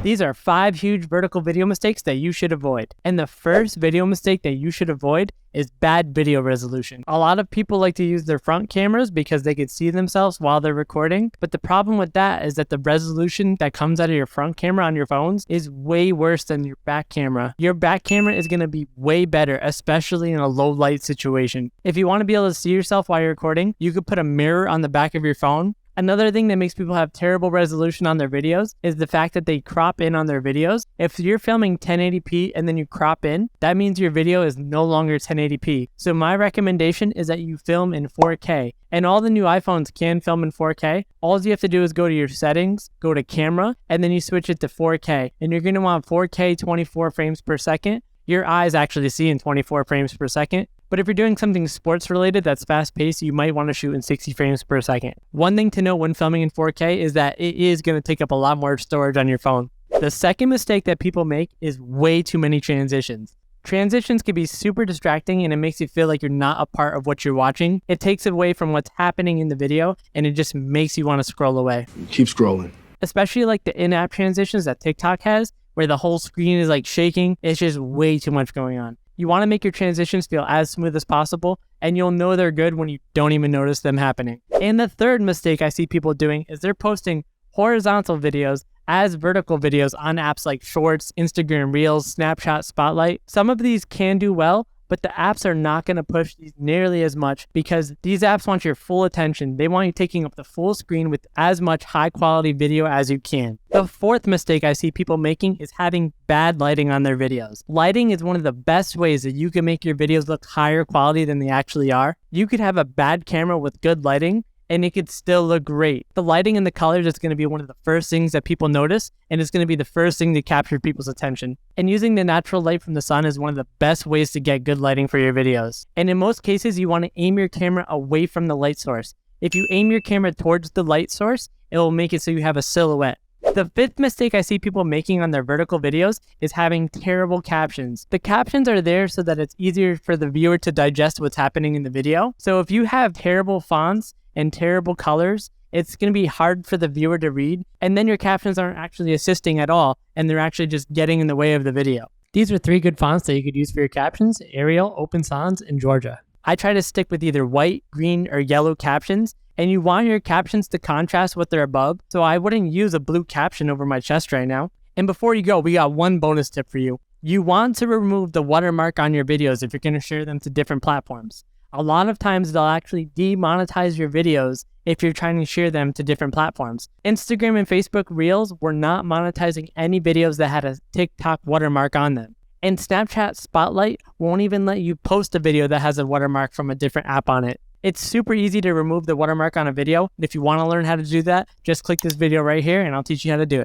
These are 5 huge vertical video mistakes that you should avoid. And the first video mistake that you should avoid is bad video resolution. A lot of people like to use their front cameras because they can see themselves while they're recording. But the problem with that is that the resolution that comes out of your front camera on your phones is way worse than your back camera. Your back camera is going to be way better, especially in a low light situation. If you want to be able to see yourself while you're recording, you could put a mirror on the back of your phone. Another thing that makes people have terrible resolution on their videos is the fact that they crop in on their videos. If you're filming 1080p and then you crop in, that means your video is no longer 1080p. So my recommendation is that you film in 4K. And all the new iPhones can film in 4K. All you have to do is go to your settings, go to camera, and then you switch it to 4K. And you're going to want 4K 24 frames per second. Your eyes actually see in 24 frames per second. But if you're doing something sports related that's fast paced, you might want to shoot in 60 frames per second. One thing to know when filming in 4K is that it is going to take up a lot more storage on your phone. The second mistake that people make is way too many transitions. Transitions can be super distracting and it makes you feel like you're not a part of what you're watching. It takes away from what's happening in the video and it just makes you want to scroll away. Keep scrolling. Especially like the in-app transitions that TikTok has, where the whole screen is like shaking. It's just way too much going on. You want to make your transitions feel as smooth as possible, and you'll know they're good when you don't even notice them happening. And the third mistake I see people doing is they're posting horizontal videos as vertical videos on apps like Shorts, Instagram Reels, Snapchat, Spotlight. Some of these can do well, but the apps are not going to push these nearly as much because these apps want your full attention. They want you taking up the full screen with as much high quality video as you can. The fourth mistake I see people making is having bad lighting on their videos. Lighting is one of the best ways that you can make your videos look higher quality than they actually are. You could have a bad camera with good lighting and it could still look great. The lighting and the colors is going to be one of the first things that people notice, and it's going to be the first thing to capture people's attention. And using the natural light from the sun is one of the best ways to get good lighting for your videos. And in most cases, you want to aim your camera away from the light source. If you aim your camera towards the light source, it will make it so you have a silhouette. The fifth mistake I see people making on their vertical videos is having terrible captions. The captions are there so that it's easier for the viewer to digest what's happening in the video. So if you have terrible fonts and terrible colors, it's going to be hard for the viewer to read, and then your captions aren't actually assisting at all, and they're actually just getting in the way of the video. These are 3 good fonts that you could use for your captions: Arial, Open Sans, and Georgia. I try to stick with either white, green, or yellow captions, and you want your captions to contrast what they're above, so I wouldn't use a blue caption over my chest right now. And before you go, we got one bonus tip for you. You want to remove the watermark on your videos if you're going to share them to different platforms. A lot of times they'll actually demonetize your videos if you're trying to share them to different platforms. Instagram and Facebook Reels were not monetizing any videos that had a TikTok watermark on them. And Snapchat Spotlight won't even let you post a video that has a watermark from a different app on it. It's super easy to remove the watermark on a video. If you want to learn how to do that, just click this video right here and I'll teach you how to do it.